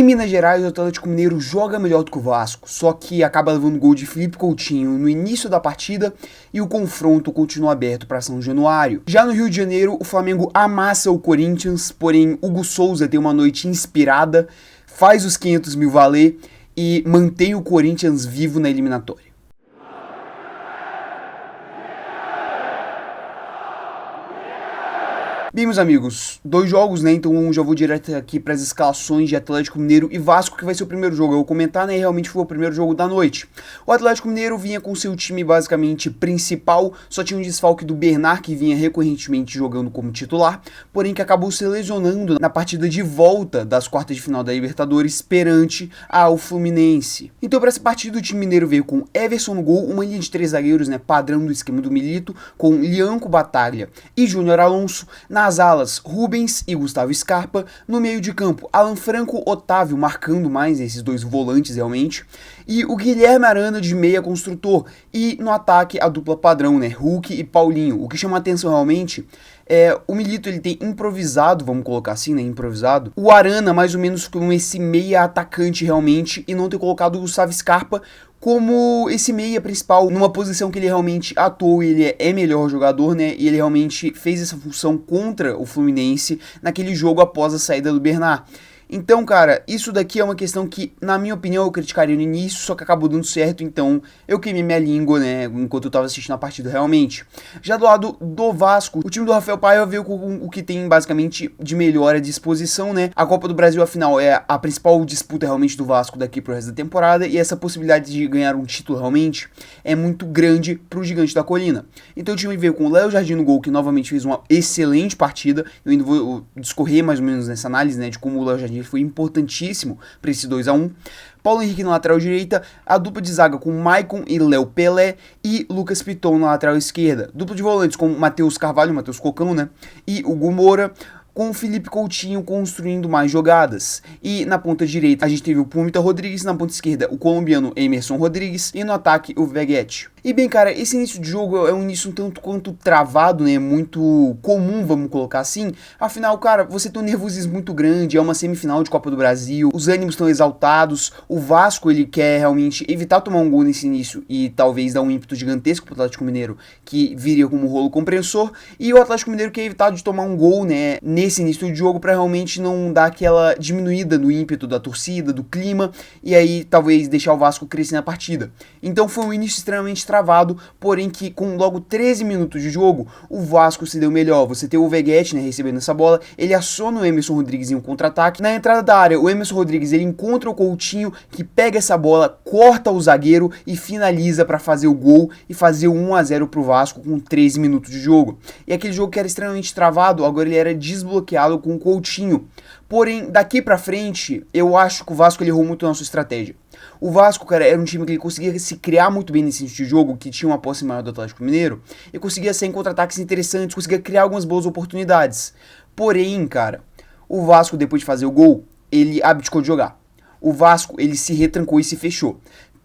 Em Minas Gerais, o Atlético Mineiro joga melhor do que o Vasco, só que acaba levando gol de Felipe Coutinho no início da partida e o confronto continua aberto para São Januário. Já no Rio de Janeiro, o Flamengo amassa o Corinthians, porém Hugo Souza tem uma noite inspirada, faz os 500 mil valer e mantém o Corinthians vivo na eliminatória. Bem, meus amigos, 2 jogos, né, então já vou direto aqui para as escalações de Atlético Mineiro e Vasco, que vai ser o primeiro jogo. Eu vou comentar, né, realmente foi o primeiro jogo da noite. O Atlético Mineiro vinha com seu time basicamente principal, só tinha um desfalque do Bernard, que vinha recorrentemente jogando como titular, porém que acabou se lesionando na partida de volta das quartas de final da Libertadores perante ao Fluminense. Então para essa partida o time mineiro veio com Everson no gol, uma linha de 3 zagueiros, né, padrão do esquema do Milito, com Lianco Bataglia e Júnior Alonso. Nas alas, Rubens e Gustavo Scarpa. No meio de campo, Alan Franco, Otávio marcando mais esses 2 volantes realmente. E o Guilherme Arana de meia construtor. E no ataque, a dupla padrão, né? Hulk e Paulinho. O que chama a atenção realmente é o Milito, ele tem improvisado, vamos colocar assim, né? Improvisado. O Arana mais ou menos com esse meia atacante realmente e não ter colocado o Gustavo Scarpa como esse meia principal, numa posição que ele realmente atuou e ele é melhor jogador, né? E ele realmente fez essa função contra o Fluminense naquele jogo após a saída do Bernard. Então, cara, isso daqui é uma questão que, na minha opinião, eu criticaria no início, só que acabou dando certo, então eu queimei minha língua, né, enquanto eu tava assistindo a partida realmente. Já do lado do Vasco, o time do Rafael Paiva veio com o que tem basicamente de melhor à disposição, né. A Copa do Brasil, afinal, é a principal disputa realmente do Vasco daqui pro resto da temporada, e essa possibilidade de ganhar um título realmente é muito grande pro Gigante da Colina. Então o time veio com o Léo Jardim no gol, que novamente fez uma excelente partida. Eu ainda vou discorrer mais ou menos nessa análise, né, de como o Léo Jardim foi importantíssimo para esse 2-1. Paulo Henrique na lateral direita, a dupla de zaga com Maicon e Léo Pelé e Lucas Piton na lateral esquerda. Dupla de volantes com Matheus Carvalho, Matheus Cocão, né? E Hugo Moura, com o Felipe Coutinho construindo mais jogadas. E na ponta direita a gente teve o Pumita Rodrigues, na ponta esquerda o colombiano Emerson Rodrigues e no ataque o Veguete. E bem, cara, esse início de jogo é um início um tanto quanto travado, né, muito comum, vamos colocar assim. Afinal, cara, você tem um nervosismo muito grande, é uma semifinal de Copa do Brasil, os ânimos estão exaltados, o Vasco, ele quer realmente evitar tomar um gol nesse início e talvez dar um ímpeto gigantesco pro Atlético Mineiro, que viria como rolo compressor, e o Atlético Mineiro quer evitar de tomar um gol, né, nesse início de jogo para realmente não dar aquela diminuída no ímpeto da torcida, do clima, e aí talvez deixar o Vasco crescer na partida. Então foi um início extremamente travado, porém que com logo 13 minutos de jogo, o Vasco se deu melhor. Você tem o Veguete, né, recebendo essa bola, ele aciona o Emerson Rodrigues em um contra-ataque. Na entrada da área, o Emerson Rodrigues, ele encontra o Coutinho, que pega essa bola, corta o zagueiro e finaliza para fazer o gol e fazer o 1-0 pro Vasco com 13 minutos de jogo. E aquele jogo que era extremamente travado, agora ele era desbloqueado com o Coutinho. Porém, daqui pra frente, eu acho que o Vasco ele errou muito na sua estratégia. O Vasco, cara, era um time que ele conseguia se criar muito bem nesse início de jogo, que tinha uma posse maior do Atlético Mineiro, e conseguia ser em contra-ataques interessantes, conseguia criar algumas boas oportunidades. Porém, cara, o Vasco, depois de fazer o gol, ele abdicou de jogar. O Vasco, ele se retrancou e se fechou.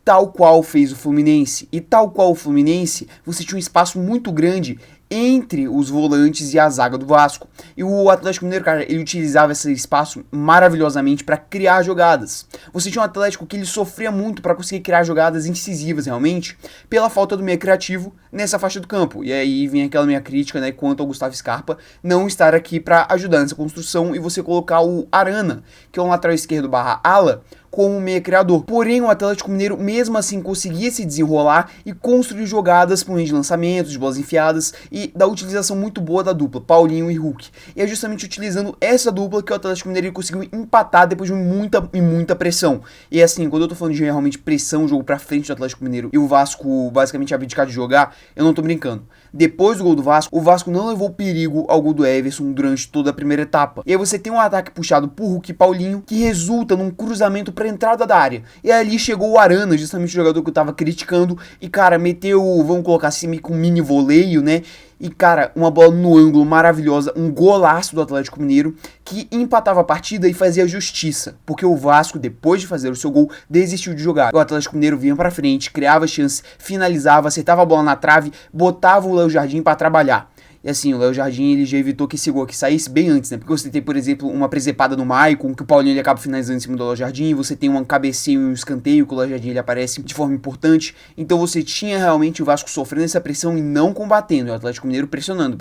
Tal qual fez o Fluminense. E tal qual o Fluminense, você tinha um espaço muito grande entre os volantes e a zaga do Vasco. E o Atlético Mineiro, cara, ele utilizava esse espaço maravilhosamente para criar jogadas. Você tinha um Atlético que ele sofria muito para conseguir criar jogadas incisivas realmente, pela falta do meio criativo nessa faixa do campo. E aí vem aquela minha crítica, né, quanto ao Gustavo Scarpa não estar aqui para ajudar nessa construção e você colocar o Arana, que é um lateral esquerdo barra ala, como meia criador. Porém, o Atlético Mineiro, mesmo assim, conseguia se desenrolar e construir jogadas por meio de lançamentos, de bolas enfiadas e da utilização muito boa da dupla, Paulinho e Hulk. E é justamente utilizando essa dupla que o Atlético Mineiro conseguiu empatar depois de muita pressão. E assim, quando eu tô falando de realmente pressão, jogo pra frente do Atlético Mineiro e o Vasco basicamente abdicar de jogar, eu não tô brincando. Depois do gol do Vasco, o Vasco não levou perigo ao gol do Everson durante toda a primeira etapa. E aí você tem um ataque puxado por Hulk e Paulinho, que resulta num cruzamento pra entrada da área. E ali chegou o Arana, justamente o jogador que eu tava criticando, e cara, meteu, vamos colocar assim, com um mini voleio, né? E cara, uma bola no ângulo maravilhosa, um golaço do Atlético Mineiro, que empatava a partida e fazia justiça, porque o Vasco, depois de fazer o seu gol, desistiu de jogar. O Atlético Mineiro vinha pra frente, criava chance, finalizava, acertava a bola na trave, botava o Léo Jardim pra trabalhar. E assim, o Léo Jardim ele já evitou que esse gol aqui saísse bem antes, né? Porque você tem, por exemplo, uma presepada no Maicon, que o Paulinho ele acaba finalizando em cima do Léo Jardim, você tem um cabeceio e um escanteio, que o Léo Jardim ele aparece de forma importante. Então você tinha realmente o Vasco sofrendo essa pressão e não combatendo, e o Atlético Mineiro pressionando.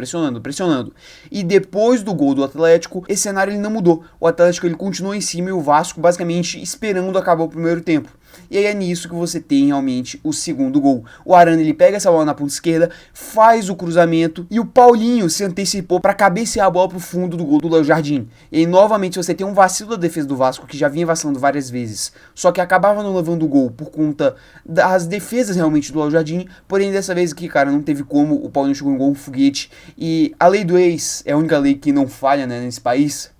E depois do gol do Atlético, esse cenário ele não mudou. O Atlético ele continuou em cima e o Vasco basicamente esperando acabar o primeiro tempo. E aí é nisso que você tem realmente o segundo gol. O Arana ele pega essa bola na ponta esquerda, faz o cruzamento e o Paulinho se antecipou para cabecear a bola pro fundo do gol do Léo Jardim. E aí novamente você tem um vacilo da defesa do Vasco que já vinha vacilando várias vezes, só que acabava não levando o gol por conta das defesas realmente do Léo Jardim. Porém dessa vez aqui, cara, não teve como, o Paulinho chegou em gol, um foguete. E a lei do ex é a única lei que não falha, né, nesse país.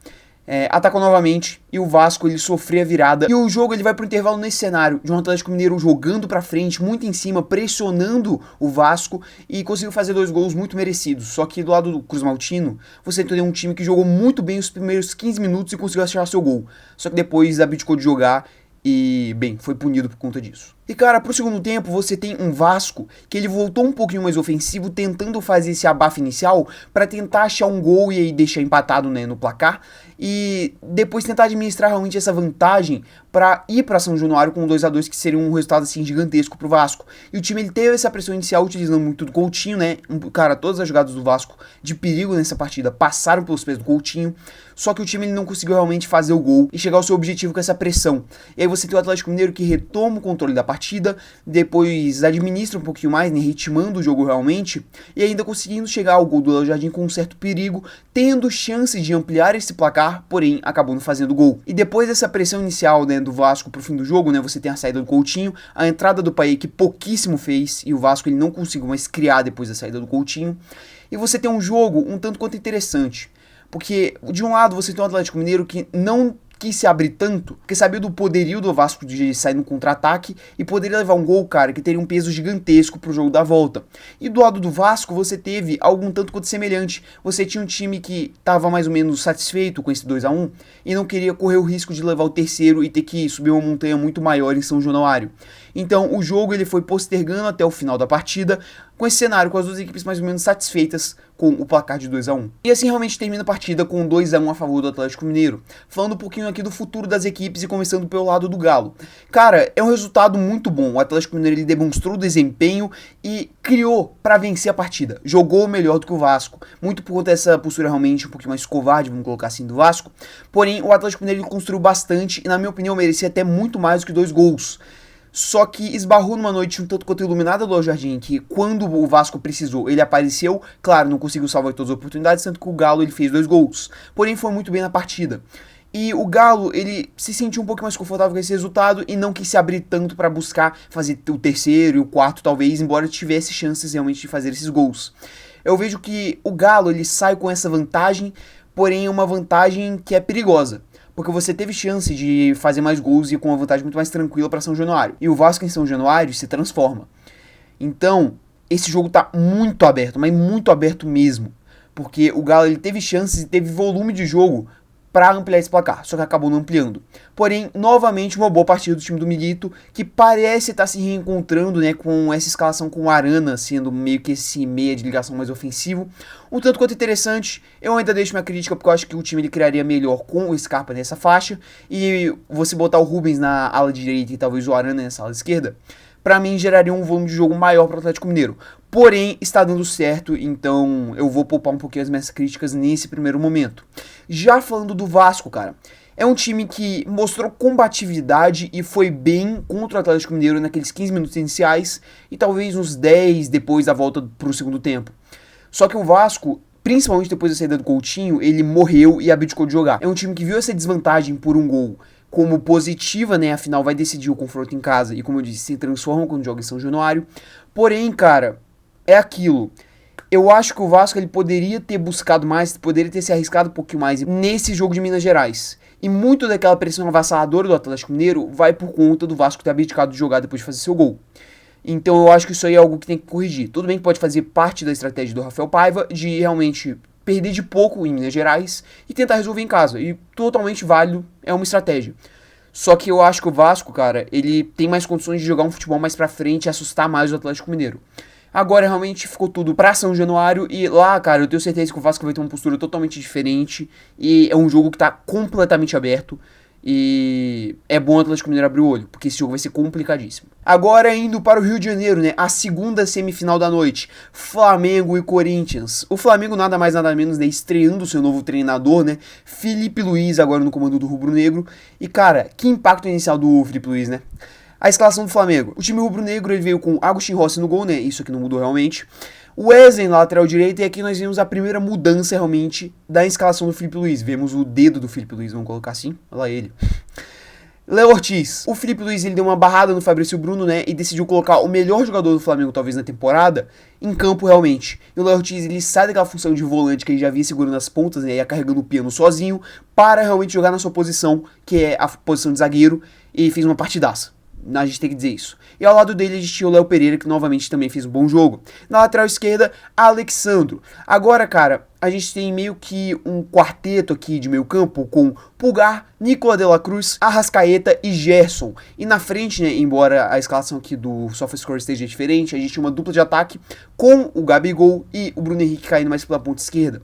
Atacou novamente e o Vasco ele sofreu a virada e o jogo ele vai pro intervalo nesse cenário de um Atlético Mineiro jogando pra frente, muito em cima, pressionando o Vasco e conseguiu fazer 2 gols muito merecidos. Só que do lado do Cruz Maltino, você tem um time que jogou muito bem os primeiros 15 minutos e conseguiu achar seu gol. Só que depois abdicou de jogar e, bem, foi punido por conta disso. E cara, pro segundo tempo você tem um Vasco que ele voltou um pouquinho mais ofensivo, tentando fazer esse abafo inicial para tentar achar um gol e aí deixar empatado, né, no placar. E depois tentar administrar realmente essa vantagem para ir para São Januário com 2-2, que seria um resultado assim gigantesco pro Vasco. E o time ele teve essa pressão inicial utilizando muito do Coutinho, né? Cara, todas as jogadas do Vasco de perigo nessa partida passaram pelos pés do Coutinho. Só que o time ele não conseguiu realmente fazer o gol e chegar ao seu objetivo com essa pressão. E aí você tem o Atlético Mineiro que retoma o controle da partida, depois administra um pouquinho mais, né, ritmando o jogo realmente, e ainda conseguindo chegar ao gol do Léo Jardim com um certo perigo, tendo chance de ampliar esse placar, porém acabou não fazendo gol. E depois dessa pressão inicial, né, do Vasco pro fim do jogo, né, você tem a saída do Coutinho, a entrada do Payet que pouquíssimo fez, e o Vasco ele não conseguiu mais criar depois da saída do Coutinho, e você tem um jogo um tanto quanto interessante. Porque, de um lado, você tem um Atlético Mineiro que não quis se abrir tanto, porque sabia do poderio do Vasco de sair no contra-ataque e poderia levar um gol, cara, que teria um peso gigantesco pro jogo da volta. E do lado do Vasco, você teve algum tanto quanto semelhante. Você tinha um time que estava mais ou menos satisfeito com esse 2-1 e não queria correr o risco de levar o terceiro e ter que subir uma montanha muito maior em São Januário. Então, o jogo ele foi postergando até o final da partida, com esse cenário, com as duas equipes mais ou menos satisfeitas com o placar de 2-1. E assim realmente termina a partida com 2-1 a favor do Atlético Mineiro. Falando um pouquinho aqui do futuro das equipes e começando pelo lado do Galo. Cara, é um resultado muito bom. O Atlético Mineiro ele demonstrou desempenho e criou para vencer a partida. Jogou melhor do que o Vasco. Muito por conta dessa postura realmente um pouquinho mais covarde, vamos colocar assim, do Vasco. Porém, o Atlético Mineiro ele construiu bastante e, na minha opinião, merecia até muito mais do que 2 gols. Só que esbarrou numa noite um tanto quanto iluminada do Léo Jardim, que quando o Vasco precisou, ele apareceu, claro, não conseguiu salvar todas as oportunidades, tanto que o Galo ele fez 2 gols, porém foi muito bem na partida. E o Galo, ele se sentiu um pouco mais confortável com esse resultado e não quis se abrir tanto para buscar fazer o terceiro e o quarto talvez, embora tivesse chances realmente de fazer esses gols. Eu vejo que o Galo, ele sai com essa vantagem, porém é uma vantagem que é perigosa. Porque você teve chance de fazer mais gols e com uma vantagem muito mais tranquila para São Januário. E o Vasco em São Januário se transforma. Então, esse jogo tá muito aberto, mas muito aberto mesmo. Porque o Galo ele teve chances e teve volume de jogo para ampliar esse placar, só que acabou não ampliando. Porém, novamente, uma boa partida do time do Milito, que parece estar se reencontrando, né, com essa escalação com o Arana, sendo meio que esse meia de ligação mais ofensivo. Um tanto quanto interessante, eu ainda deixo minha crítica, porque eu acho que o time ele criaria melhor com o Scarpa nessa faixa, e você botar o Rubens na ala direita e talvez o Arana nessa ala esquerda, pra mim geraria um volume de jogo maior para o Atlético Mineiro. Porém, está dando certo, então eu vou poupar um pouquinho as minhas críticas nesse primeiro momento. Já falando do Vasco, cara, é um time que mostrou combatividade e foi bem contra o Atlético Mineiro naqueles 15 minutos iniciais e talvez uns 10 depois da volta pro segundo tempo. Só que o Vasco, principalmente depois da saída do Coutinho, ele morreu e abdicou de jogar. É um time que viu essa desvantagem por um gol como positiva, né, afinal vai decidir o confronto em casa e, como eu disse, se transforma quando joga em São Januário. Porém, cara, é aquilo. Eu acho que o Vasco ele poderia ter buscado mais, poderia ter se arriscado um pouquinho mais nesse jogo de Minas Gerais. E muito daquela pressão avassaladora do Atlético Mineiro vai por conta do Vasco ter abdicado de jogar depois de fazer seu gol. Então eu acho que isso aí é algo que tem que corrigir. Tudo bem que pode fazer parte da estratégia do Rafael Paiva de realmente perder de pouco em Minas Gerais e tentar resolver em casa. E totalmente válido, é uma estratégia. Só que eu acho que o Vasco, cara, ele tem mais condições de jogar um futebol mais pra frente e assustar mais o Atlético Mineiro. Agora realmente ficou tudo pra São Januário e lá, cara, eu tenho certeza que o Vasco vai ter uma postura totalmente diferente e é um jogo que tá completamente aberto. E é bom o Atlético Mineiro abrir o olho, porque esse jogo vai ser complicadíssimo. Agora indo para o Rio de Janeiro, né? A segunda semifinal da noite, Flamengo e Corinthians. O Flamengo nada mais nada menos, né? Estreando seu novo treinador, né? Felipe Luiz agora no comando do Rubro Negro. E cara, que impacto inicial do Felipe Luiz, né? A escalação do Flamengo. O time rubro-negro ele veio com Agustin Rossi no gol, né? Isso aqui não mudou realmente. O Wesley na lateral direita, e aqui nós vimos a primeira mudança realmente da escalação do Felipe Luiz. Vemos o dedo do Felipe Luiz, vamos colocar assim. Olha lá ele. Léo Ortiz. O Felipe Luiz ele deu uma barrada no Fabrício Bruno, né? E decidiu colocar o melhor jogador do Flamengo, talvez na temporada, em campo realmente. E o Léo Ortiz ele sai daquela função de volante que ele já vinha segurando as pontas, né? Ia carregando o piano sozinho, para realmente jogar na sua posição, que é a posição de zagueiro, e fez uma partidaça. A gente tem que dizer isso. E ao lado dele a gente tinha o Léo Pereira, que novamente também fez um bom jogo. Na lateral esquerda, Alexandro. Agora, cara, a gente tem meio que um quarteto aqui de meio campo com Pulgar, Nicola de la Cruz, Arrascaeta e Gerson. E na frente, né, embora a escalação aqui do SofaScore esteja diferente, a gente tinha uma dupla de ataque com o Gabigol e o Bruno Henrique caindo mais pela ponta esquerda.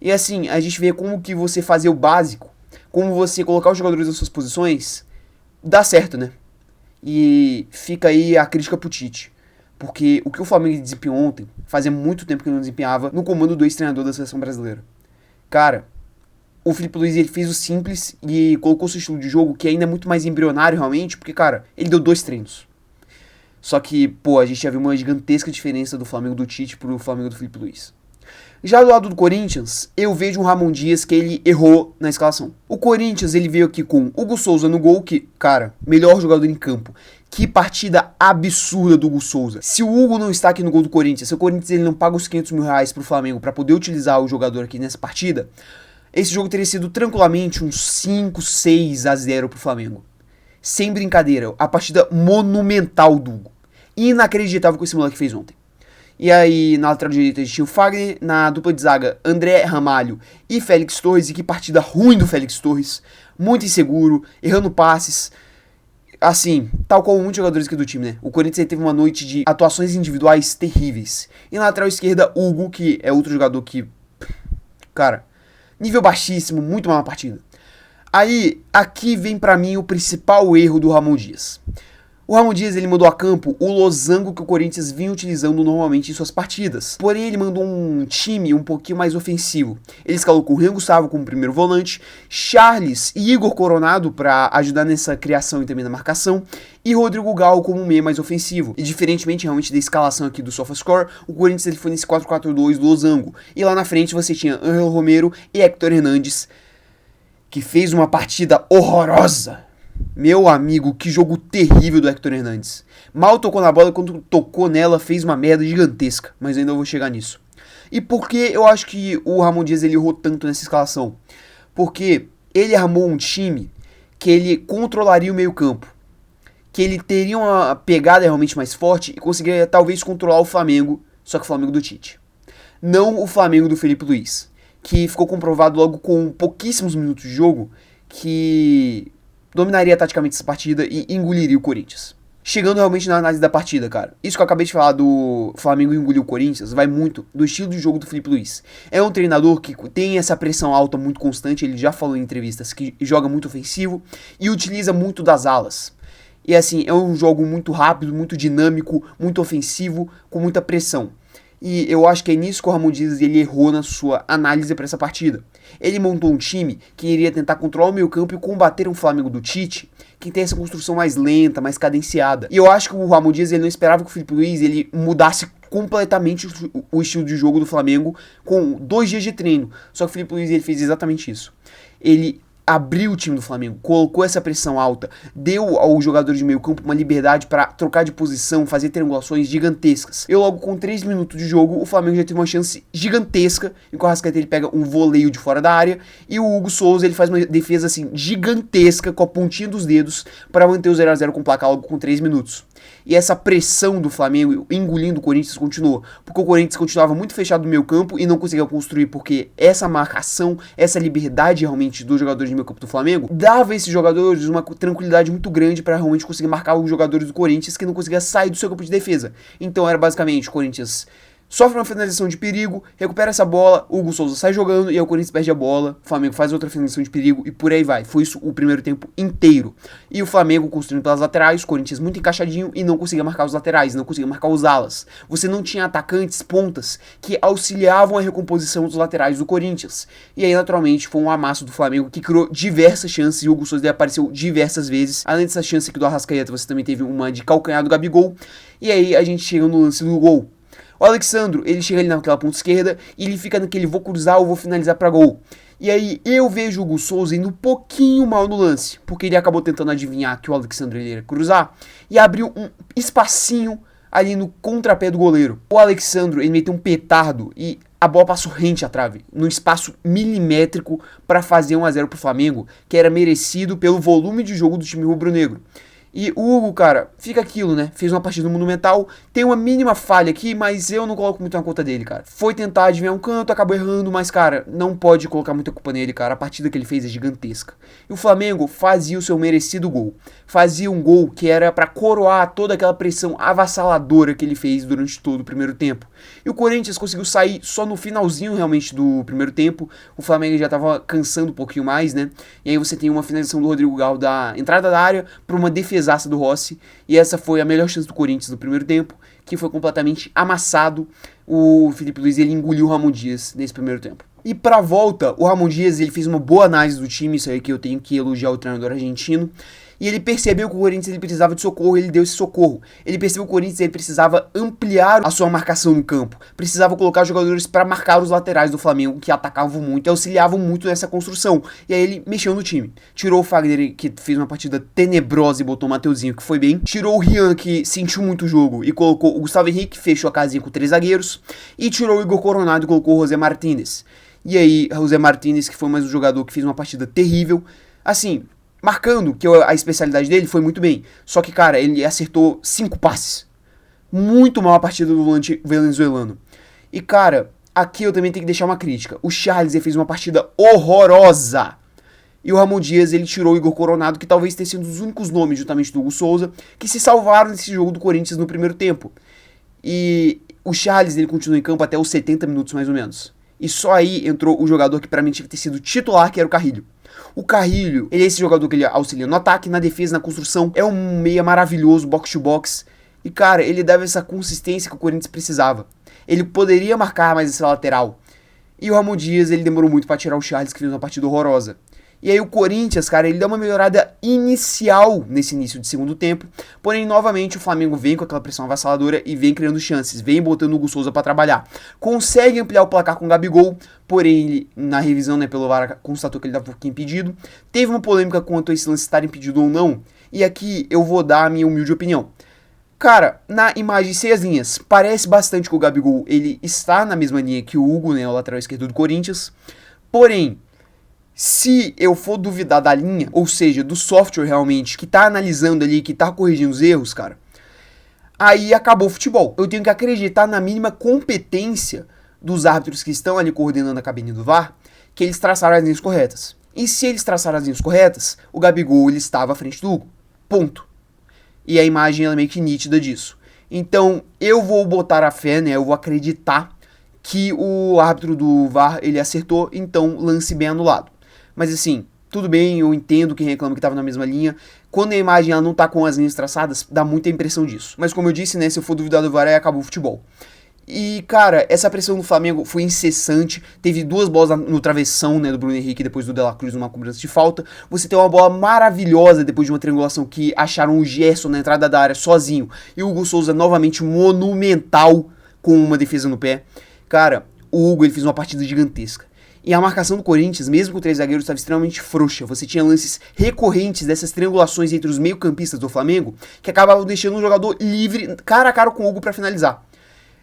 E assim, a gente vê como que você fazer o básico, como você colocar os jogadores nas suas posições, dá certo, né? E fica aí a crítica pro Tite. Porque o que o Flamengo desempenhou ontem, fazia muito tempo que ele não desempenhava no comando do ex-treinador da seleção brasileira. Cara, o Felipe Luiz ele fez o simples e colocou seu estilo de jogo, que ainda é muito mais embrionário realmente, porque, cara, ele deu 2 treinos. Só que, pô, a gente já viu uma gigantesca diferença do Flamengo do Tite pro Flamengo do Felipe Luiz. Já do lado do Corinthians, eu vejo um Ramon Dias que ele errou na escalação. O Corinthians ele veio aqui com Hugo Souza no gol, que, cara, melhor jogador em campo. Que partida absurda do Hugo Souza. Se o Hugo não está aqui no gol do Corinthians, se o Corinthians ele não paga os 500 mil reais pro Flamengo para poder utilizar o jogador aqui nessa partida, esse jogo teria sido tranquilamente uns 5-6-0 pro Flamengo. Sem brincadeira, a partida monumental do Hugo. Inacreditável o que esse moleque fez ontem. E aí, na lateral direita, a gente tinha o Fagner, na dupla de zaga, André Ramalho e Félix Torres, e que partida ruim do Félix Torres, muito inseguro, errando passes, assim, tal qual muitos jogadores aqui do time, né? O Corinthians teve uma noite de atuações individuais terríveis. E na lateral esquerda, Hugo, que é outro jogador que, cara, nível baixíssimo, muito mal na partida. Aí, aqui vem pra mim o principal erro do Ramon Dias. O Ramon Dias ele mandou a campo o losango que o Corinthians vinha utilizando normalmente em suas partidas. Porém, ele mandou um time um pouquinho mais ofensivo. Ele escalou com o Rian Gustavo como primeiro volante, Charles e Igor Coronado para ajudar nessa criação e também na marcação, e Rodrigo Gal como um meia mais ofensivo. E diferentemente realmente da escalação aqui do SofaScore, o Corinthians ele foi nesse 4-4-2 do losango. E lá na frente você tinha Ángel Romero e Héctor Hernandes, que fez uma partida horrorosa. Meu amigo, que jogo terrível do Héctor Hernandes. Mal tocou na bola, quando tocou nela fez uma merda gigantesca, mas ainda vou chegar nisso. E por que eu acho que o Ramon Dias ele errou tanto nessa escalação? Porque ele armou um time que ele controlaria o meio campo, que ele teria uma pegada realmente mais forte e conseguiria talvez controlar o Flamengo, só que o Flamengo do Tite. Não o Flamengo do Felipe Luiz, que ficou comprovado logo com pouquíssimos minutos de jogo que dominaria taticamente essa partida e engoliria o Corinthians. Chegando realmente na análise da partida, cara. Isso que eu acabei de falar do Flamengo engolir o Corinthians vai muito do estilo de jogo do Felipe Luiz. É um treinador que tem essa pressão alta muito constante, ele já falou em entrevistas que joga muito ofensivo e utiliza muito das alas. E assim, é um jogo muito rápido, muito dinâmico, muito ofensivo, com muita pressão. E eu acho que é nisso que o Ramon Dias ele errou na sua análise para essa partida. Ele montou um time que iria tentar controlar o meio campo e combater um Flamengo do Tite, que tem essa construção mais lenta, mais cadenciada. E eu acho que o Ramon Dias ele não esperava que o Felipe Luiz ele mudasse completamente o estilo de jogo do Flamengo com 2 dias de treino. Só que o Felipe Luiz ele fez exatamente isso. Ele abriu o time do Flamengo, colocou essa pressão alta, deu ao jogador de meio campo uma liberdade para trocar de posição, fazer triangulações gigantescas. E logo com 3 minutos de jogo, o Flamengo já teve uma chance gigantesca, e o Arrascaeta ele pega um voleio de fora da área, e o Hugo Souza ele faz uma defesa assim gigantesca com a pontinha dos dedos para manter o 0-0 com o placar logo com 3 minutos. E essa pressão do Flamengo engolindo o Corinthians continuou, porque o Corinthians continuava muito fechado no meio campo e não conseguia construir, porque essa marcação, essa liberdade realmente dos jogadores de meio campo do Flamengo, dava a esses jogadores uma tranquilidade muito grande para realmente conseguir marcar os jogadores do Corinthians que não conseguia sair do seu campo de defesa. Então era basicamente o Corinthians sofre uma finalização de perigo, recupera essa bola, o Hugo Souza sai jogando e aí o Corinthians perde a bola, o Flamengo faz outra finalização de perigo e por aí vai. Foi isso o primeiro tempo inteiro. E o Flamengo construindo pelas laterais, o Corinthians muito encaixadinho e não conseguia marcar os laterais, não conseguia marcar os alas. Você não tinha atacantes, pontas, que auxiliavam a recomposição dos laterais do Corinthians. E aí, naturalmente, foi um amasso do Flamengo que criou diversas chances e o Hugo Souza apareceu diversas vezes. Além dessa chance aqui do Arrascaeta, você também teve uma de calcanhar do Gabigol. E aí a gente chega no lance do gol. O Alexandro, ele chega ali naquela ponta esquerda e ele fica naquele vou cruzar ou vou finalizar pra gol. E aí eu vejo o Hugo Souza indo um pouquinho mal no lance, porque ele acabou tentando adivinhar que o Alexandro ele ia cruzar e abriu um espacinho ali no contrapé do goleiro. O Alexandro, ele meteu um petardo e a bola passou rente à trave, num espaço milimétrico para fazer 1-0 pro Flamengo, que era merecido pelo volume de jogo do time rubro-negro. E o Hugo, cara, fica aquilo, né? Fez uma partida monumental, tem uma mínima falha aqui, mas eu não coloco muito na conta dele, cara. Foi tentar adivinhar um canto, acabou errando, mas, cara, não pode colocar muita culpa nele, cara. A partida que ele fez é gigantesca. E o Flamengo fazia o seu merecido gol. Fazia um gol que era pra coroar toda aquela pressão avassaladora que ele fez durante todo o primeiro tempo. E o Corinthians conseguiu sair só no finalzinho, realmente, do primeiro tempo. O Flamengo já tava cansando um pouquinho mais, né? E aí você tem uma finalização do Rodrigo Galo da entrada da área pra uma defesaça do Rossi. E essa foi a melhor chance do Corinthians no primeiro tempo, que foi completamente amassado. O Felipe Luiz, ele engoliu o Ramon Dias nesse primeiro tempo. E pra volta, o Ramon Dias, ele fez uma boa análise do time, isso aí que eu tenho que elogiar o treinador argentino. E ele percebeu que o Corinthians ele precisava de socorro, ele deu esse socorro. Ele percebeu que o Corinthians ele precisava ampliar a sua marcação no campo. Precisava colocar jogadores para marcar os laterais do Flamengo, que atacavam muito e auxiliavam muito nessa construção. E aí ele mexeu no time. Tirou o Fagner, que fez uma partida tenebrosa e botou o Mateuzinho, que foi bem. Tirou o Rian, que sentiu muito o jogo, e colocou o Gustavo Henrique, que fechou a casinha com 3 zagueiros. E tirou o Igor Coronado e colocou o José Martínez. E aí, o José Martínez, que foi mais um jogador que fez uma partida terrível. Assim, marcando, que a especialidade dele foi muito bem. Só que, cara, ele acertou 5 passes. Muito mal a partida do volante venezuelano. E, cara, aqui eu também tenho que deixar uma crítica. O Charles ele fez uma partida horrorosa. E o Ramon Dias, ele tirou o Igor Coronado, que talvez tenha sido um dos únicos nomes, justamente do Hugo Souza, que se salvaram nesse jogo do Corinthians no primeiro tempo. E o Charles, ele continua em campo até os 70 minutos, mais ou menos. E só aí entrou o jogador que pra mim tinha que ter sido titular, que era o Carrilho. O Carrilho, ele é esse jogador que ele auxilia no ataque, na defesa, na construção. É um meia maravilhoso, box to box. E, cara, ele dava essa consistência que o Corinthians precisava. Ele poderia marcar mais essa lateral. E o Ramon Dias, ele demorou muito pra tirar o Charles, que fez uma partida horrorosa. E aí o Corinthians, cara, ele dá uma melhorada inicial nesse início de segundo tempo. Porém, novamente, o Flamengo vem com aquela pressão avassaladora e vem criando chances. Vem botando o Hugo Souza pra trabalhar. Consegue ampliar o placar com o Gabigol. Porém, ele, na revisão, né, pelo VAR, constatou que ele estava um pouquinho impedido. Teve uma polêmica quanto a esse lance estar impedido ou não. E aqui eu vou dar a minha humilde opinião. Cara, na imagem sem as linhas, parece bastante que o Gabigol ele está na mesma linha que o Hugo, né, o lateral esquerdo do Corinthians. Porém, se eu for duvidar da linha, ou seja, do software realmente, que tá analisando ali, que tá corrigindo os erros, cara, aí acabou o futebol. Eu tenho que acreditar na mínima competência dos árbitros que estão ali coordenando a cabine do VAR, que eles traçaram as linhas corretas. E se eles traçaram as linhas corretas, o Gabigol ele estava à frente do Hugo. Ponto. E a imagem ela é meio que nítida disso. Então, eu vou botar a fé, né, eu vou acreditar que o árbitro do VAR ele acertou, então lance bem anulado. Mas assim, tudo bem, eu entendo quem reclama que estava na mesma linha. Quando a imagem ela não tá com as linhas traçadas, dá muita impressão disso. Mas como eu disse, né, se eu for duvidar do VAR, aí acabou o futebol. E, cara, essa pressão do Flamengo foi incessante. Teve 2 bolas no travessão, né, do Bruno Henrique depois do De La Cruz numa cobrança de falta. Você tem uma bola maravilhosa depois de uma triangulação que acharam o Gerson na entrada da área sozinho. E o Hugo Souza novamente monumental com uma defesa no pé. Cara, o Hugo ele fez uma partida gigantesca. E a marcação do Corinthians, mesmo com 3 zagueiros, estava extremamente frouxa. Você tinha lances recorrentes dessas triangulações entre os meio-campistas do Flamengo, que acabavam deixando um jogador livre, cara a cara com o Hugo para finalizar.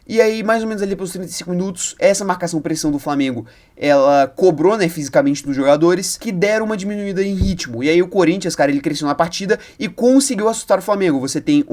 E aí, mais ou menos ali pelos 35 minutos, essa marcação-pressão do Flamengo, ela cobrou, né, fisicamente dos jogadores, que deram uma diminuída em ritmo. E aí o Corinthians, cara, ele cresceu na partida e conseguiu assustar o Flamengo. Você tem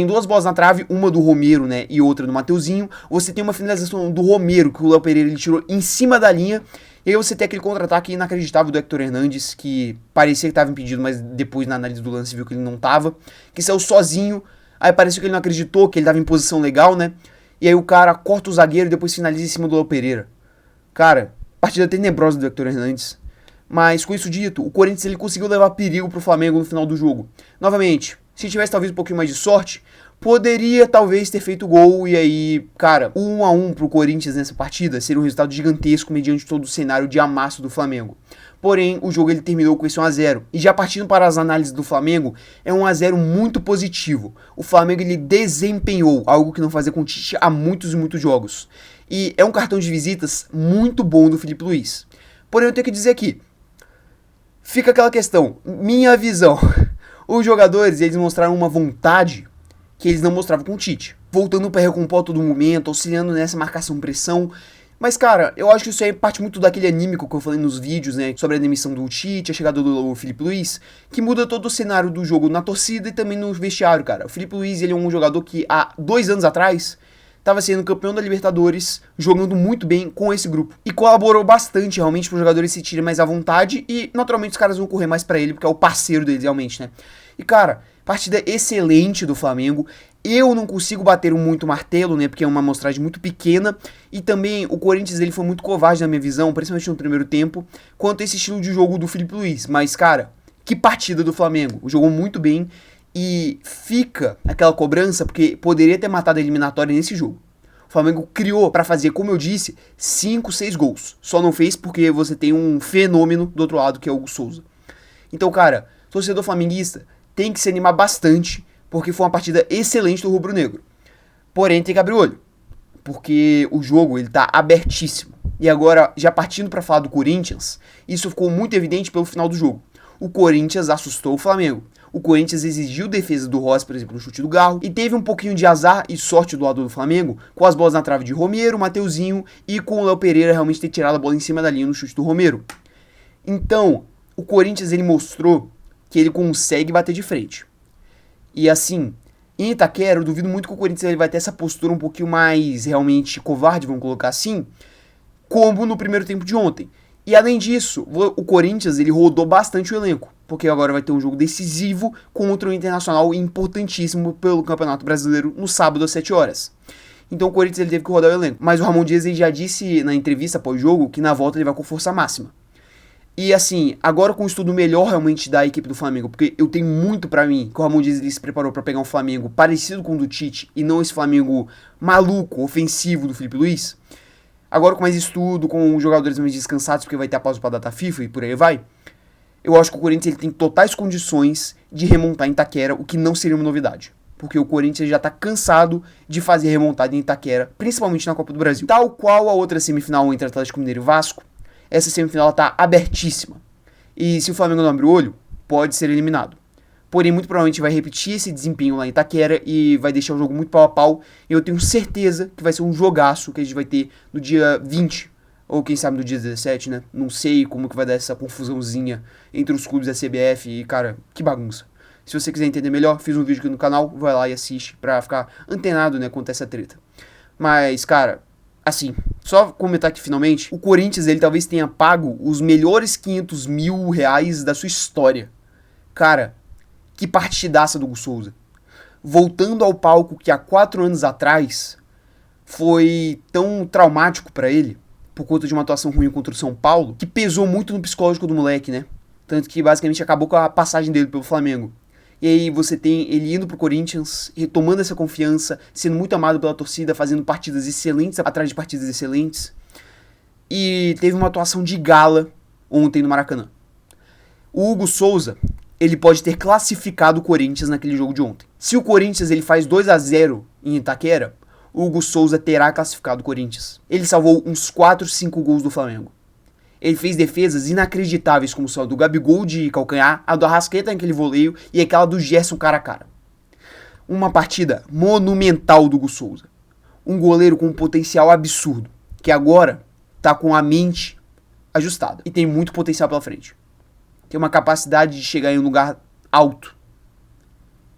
2 bolas na trave, uma do Romero, né, e outra do Mateuzinho. Você tem uma finalização do Romero, que o Léo Pereira ele tirou em cima da linha. E aí você tem aquele contra-ataque inacreditável do Héctor Hernandes, que parecia que estava impedido, mas depois na análise do lance viu que ele não estava, que saiu sozinho, aí pareceu que ele não acreditou, que ele estava em posição legal, né? E aí o cara corta o zagueiro e depois finaliza em cima do Léo Pereira. Cara, partida tenebrosa do Héctor Hernandes. Mas com isso dito, o Corinthians ele conseguiu levar perigo pro Flamengo no final do jogo. Novamente, se tivesse talvez um pouquinho mais de sorte, poderia talvez ter feito gol e aí, cara, 1-1 pro Corinthians nessa partida seria um resultado gigantesco mediante todo o cenário de amasso do Flamengo. Porém, o jogo ele terminou com esse 1-0. E já partindo para as análises do Flamengo, é um 1-0 muito positivo. O Flamengo ele desempenhou algo que não fazia com o Tite há muitos e muitos jogos. E é um cartão de visitas muito bom do Felipe Luiz. Porém, eu tenho que dizer aqui, fica aquela questão, minha visão. Os jogadores, eles mostraram uma vontade que eles não mostravam com o Tite. Voltando para recompor a todo momento, auxiliando nessa marcação-pressão. Mas, cara, eu acho que isso aí parte muito daquele anímico que eu falei nos vídeos, né? Sobre a demissão do Tite, a chegada do Felipe Luiz, que muda todo o cenário do jogo na torcida e também no vestiário, cara. O Felipe Luiz, ele é um jogador que há 2 anos atrás estava sendo campeão da Libertadores, jogando muito bem com esse grupo. E colaborou bastante, realmente, para os jogadores se tirem mais à vontade e, naturalmente, os caras vão correr mais para ele, porque é o parceiro deles, realmente, né? E, cara, partida excelente do Flamengo. Eu não consigo bater muito martelo, né, porque é uma amostragem muito pequena. E também o Corinthians ele foi muito covarde na minha visão, principalmente no primeiro tempo, quanto a esse estilo de jogo do Felipe Luiz. Mas, cara, que partida do Flamengo. Jogou muito bem e fica aquela cobrança, porque poderia ter matado a eliminatória nesse jogo. O Flamengo criou para fazer, como eu disse, 5, 6 gols. Só não fez porque você tem um fenômeno do outro lado, que é o Hugo Souza. Então, cara, torcedor flamenguista tem que se animar bastante, porque foi uma partida excelente do rubro-negro. Porém, tem que abrir o olho, porque o jogo ele tá abertíssimo. E agora, já partindo para falar do Corinthians, isso ficou muito evidente pelo final do jogo. O Corinthians assustou o Flamengo. O Corinthians exigiu defesa do Rossi, por exemplo, no chute do Garro, e teve um pouquinho de azar e sorte do lado do Flamengo, com as bolas na trave de Romero, Mateuzinho e com o Léo Pereira realmente ter tirado a bola em cima da linha no chute do Romero. Então, o Corinthians ele mostrou que ele consegue bater de frente. E assim, em Itaquera, eu duvido muito que o Corinthians ele vai ter essa postura um pouquinho mais realmente covarde, vamos colocar assim, como no primeiro tempo de ontem. E além disso, o Corinthians ele rodou bastante o elenco, porque agora vai ter um jogo decisivo contra o Internacional importantíssimo pelo Campeonato Brasileiro no sábado às 7 horas. Então o Corinthians ele teve que rodar o elenco. Mas o Ramon Dias ele já disse na entrevista pós-jogo que na volta ele vai com força máxima. E assim, agora com um estudo melhor realmente da equipe do Flamengo, porque eu tenho muito pra mim que o Ramon Dias ele se preparou pra pegar um Flamengo parecido com o do Tite e não esse Flamengo maluco, ofensivo do Felipe Luiz. Agora com mais estudo, com os jogadores mais descansados, porque vai ter a pausa pra data FIFA e por aí vai, eu acho que o Corinthians ele tem totais condições de remontar em Itaquera, o que não seria uma novidade. Porque o Corinthians já tá cansado de fazer remontada em Itaquera, principalmente na Copa do Brasil. Tal qual a outra semifinal entre Atlético Mineiro e Vasco, essa semifinal tá abertíssima. E se o Flamengo não abrir o olho, pode ser eliminado. Porém, muito provavelmente vai repetir esse desempenho lá em Itaquera e vai deixar o jogo muito pau a pau. E eu tenho certeza que vai ser um jogaço que a gente vai ter no dia 20, ou quem sabe no dia 17, né? Não sei como que vai dar essa confusãozinha entre os clubes da CBF e, cara, que bagunça. Se você quiser entender melhor, fiz um vídeo aqui no canal, vai lá e assiste pra ficar antenado, né, quanto a essa treta. Mas, cara, assim, só comentar aqui finalmente, o Corinthians, ele talvez tenha pago os melhores 500 mil reais da sua história. Cara, que partidaça do Hugo Souza. Voltando ao palco que há 4 anos atrás foi tão traumático pra ele, por conta de uma atuação ruim contra o São Paulo, que pesou muito no psicológico do moleque, né? Tanto que basicamente acabou com a passagem dele pelo Flamengo. E aí você tem ele indo pro Corinthians, retomando essa confiança, sendo muito amado pela torcida, fazendo partidas excelentes atrás de partidas excelentes. E teve uma atuação de gala ontem no Maracanã. O Hugo Souza, ele pode ter classificado o Corinthians naquele jogo de ontem. Se o Corinthians ele faz 2-0 em Itaquera, o Hugo Souza terá classificado o Corinthians. Ele salvou uns 4, 5 gols do Flamengo. Ele fez defesas inacreditáveis, como só do Gabigol de calcanhar, a do Arrascaeta naquele voleio e aquela do Gerson cara a cara. Uma partida monumental do Hugo Souza. Um goleiro com um potencial absurdo, que agora tá com a mente ajustada e tem muito potencial pela frente. Tem uma capacidade de chegar em um lugar alto.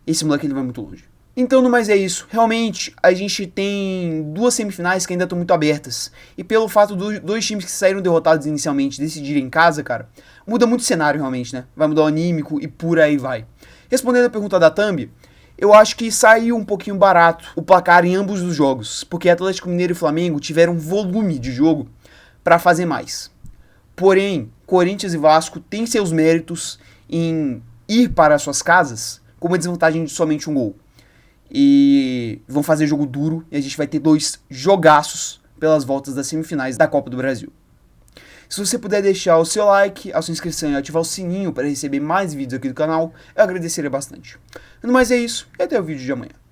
Esse moleque ele vai muito longe. Então, no mais é isso. Realmente, a gente tem duas semifinais que ainda estão muito abertas. E pelo fato dos dois times que saíram derrotados inicialmente decidirem em casa, cara, muda muito o cenário realmente, né? Vai mudar o anímico e por aí vai. Respondendo a pergunta da Thumb, eu acho que saiu um pouquinho barato o placar em ambos os jogos, porque Atlético Mineiro e Flamengo tiveram volume de jogo para fazer mais. Porém, Corinthians e Vasco têm seus méritos em ir para suas casas com uma desvantagem de somente um gol. E vão fazer jogo duro e a gente vai ter dois jogaços pelas voltas das semifinais da Copa do Brasil. Se você puder deixar o seu like, a sua inscrição e ativar o sininho para receber mais vídeos aqui do canal, eu agradeceria bastante. No mais é isso, e até o vídeo de amanhã.